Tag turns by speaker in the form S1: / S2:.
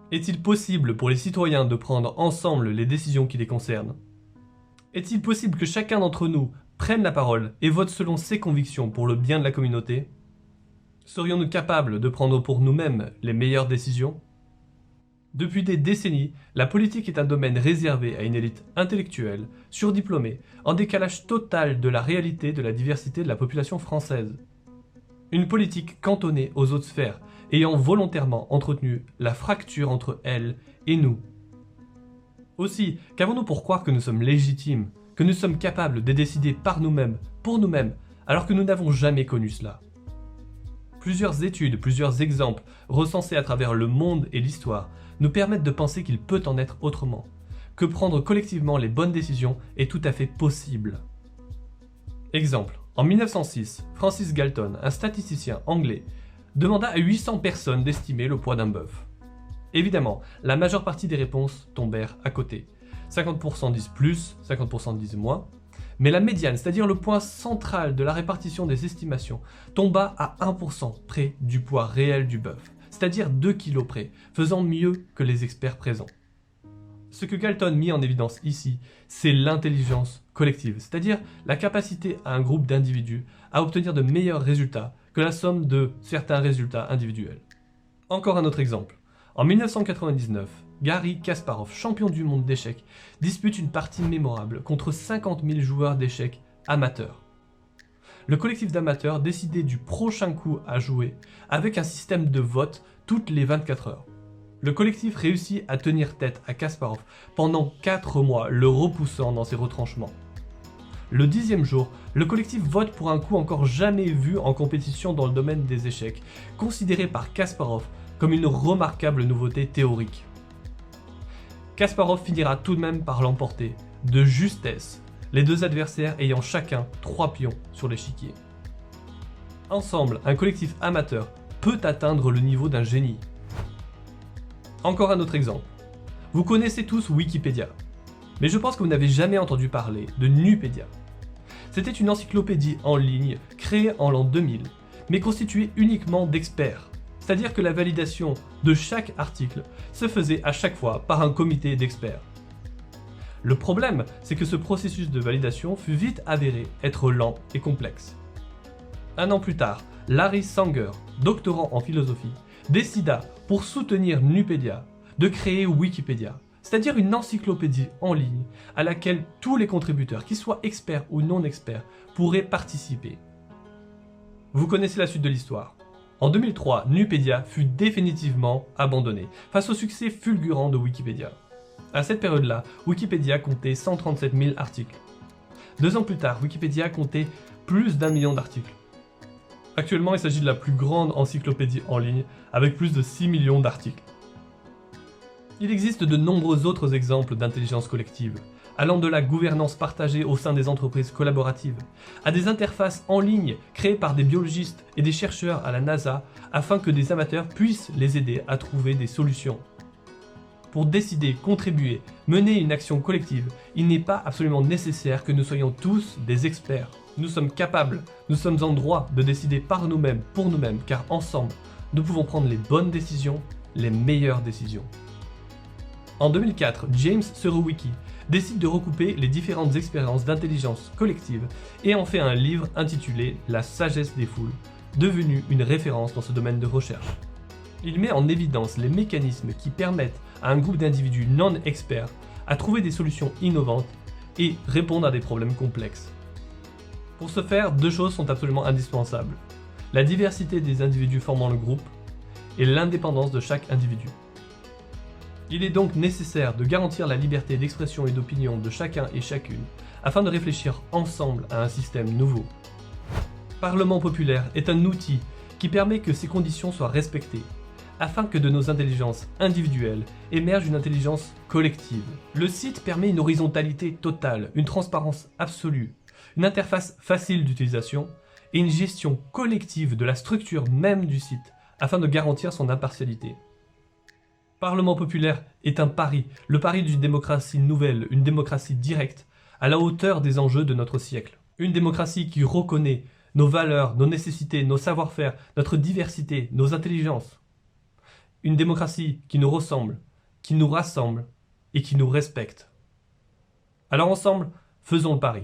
S1: Est-il possible pour les citoyens de prendre ensemble les décisions qui les concernent? Est-il possible que chacun d'entre nous prenne la parole et vote selon ses convictions pour le bien de la communauté? Serions-nous capables de prendre pour nous-mêmes les meilleures décisions? Depuis des décennies, la politique est un domaine réservé à une élite intellectuelle, surdiplômée, en décalage total de la réalité de la diversité de la population française. Une politique cantonnée aux autres sphères, ayant volontairement entretenu la fracture entre elle et nous. Aussi, qu'avons-nous pour croire que nous sommes légitimes, que nous sommes capables de décider par nous-mêmes, pour nous-mêmes, alors que nous n'avons jamais connu cela? Plusieurs études, plusieurs exemples, recensés à travers le monde et l'histoire, nous permettent de penser qu'il peut en être autrement, que prendre collectivement les bonnes décisions est tout à fait possible. Exemple, en 1906, Francis Galton, un statisticien anglais, demanda à 800 personnes d'estimer le poids d'un bœuf. Évidemment, la majeure partie des réponses tombèrent à côté. 50% disent plus, 50% disent moins. Mais la médiane, c'est-à-dire le point central de la répartition des estimations, tomba à 1% près du poids réel du bœuf, c'est-à-dire 2 kg près, faisant mieux que les experts présents. Ce que Galton mit en évidence ici, c'est l'intelligence collective, c'est-à-dire la capacité à un groupe d'individus à obtenir de meilleurs résultats que la somme de certains résultats individuels. Encore un autre exemple. En 1999, Garry Kasparov, champion du monde d'échecs, dispute une partie mémorable contre 50 000 joueurs d'échecs amateurs. Le collectif d'amateurs décidait du prochain coup à jouer avec un système de vote toutes les 24 heures. Le collectif réussit à tenir tête à Kasparov pendant 4 mois, le repoussant dans ses retranchements. Le 10e jour, le collectif vote pour un coup encore jamais vu en compétition dans le domaine des échecs, considéré par Kasparov comme une remarquable nouveauté théorique. Kasparov finira tout de même par l'emporter, de justesse, les deux adversaires ayant chacun 3 pions sur l'échiquier. Ensemble, un collectif amateur peut atteindre le niveau d'un génie. Encore un autre exemple. Vous connaissez tous Wikipédia, mais je pense que vous n'avez jamais entendu parler de Nupédia. C'était une encyclopédie en ligne créée en l'an 2000, mais constituée uniquement d'experts. C'est-à-dire que la validation de chaque article se faisait à chaque fois par un comité d'experts. Le problème, c'est que ce processus de validation fut vite avéré être lent et complexe. Un an plus tard, Larry Sanger, doctorant en philosophie, décida, pour soutenir Nupédia, de créer Wikipédia, c'est-à-dire une encyclopédie en ligne à laquelle tous les contributeurs, qu'ils soient experts ou non experts, pourraient participer. Vous connaissez la suite de l'histoire. En 2003, Nupédia fut définitivement abandonné face au succès fulgurant de Wikipédia. À cette période-là, Wikipédia comptait 137 000 articles. 2 ans plus tard, Wikipédia comptait plus d'1 million d'articles. Actuellement, il s'agit de la plus grande encyclopédie en ligne, avec plus de 6 millions d'articles. Il existe de nombreux autres exemples d'intelligence collective, allant de la gouvernance partagée au sein des entreprises collaboratives, à des interfaces en ligne créées par des biologistes et des chercheurs à la NASA afin que des amateurs puissent les aider à trouver des solutions. Pour décider, contribuer, mener une action collective, il n'est pas absolument nécessaire que nous soyons tous des experts. Nous sommes capables, nous sommes en droit de décider par nous-mêmes, pour nous-mêmes, car ensemble, nous pouvons prendre les bonnes décisions, les meilleures décisions. En 2004, James Surowiecki décide de recouper les différentes expériences d'intelligence collective et en fait un livre intitulé « La sagesse des foules », devenu une référence dans ce domaine de recherche. Il met en évidence les mécanismes qui permettent à un groupe d'individus non experts à trouver des solutions innovantes et répondre à des problèmes complexes. Pour ce faire, 2 choses sont absolument indispensables. La diversité des individus formant le groupe et l'indépendance de chaque individu. Il est donc nécessaire de garantir la liberté d'expression et d'opinion de chacun et chacune afin de réfléchir ensemble à un système nouveau. Parlement populaire est un outil qui permet que ces conditions soient respectées, afin que de nos intelligences individuelles émerge une intelligence collective. Le site permet une horizontalité totale, une transparence absolue, une interface facile d'utilisation et une gestion collective de la structure même du site, afin de garantir son impartialité. Parlement populaire est un pari, le pari d'une démocratie nouvelle, une démocratie directe, à la hauteur des enjeux de notre siècle. Une démocratie qui reconnaît nos valeurs, nos nécessités, nos savoir-faire, notre diversité, nos intelligences. une démocratie qui nous ressemble, qui nous rassemble et qui nous respecte. Alors ensemble, faisons le pari.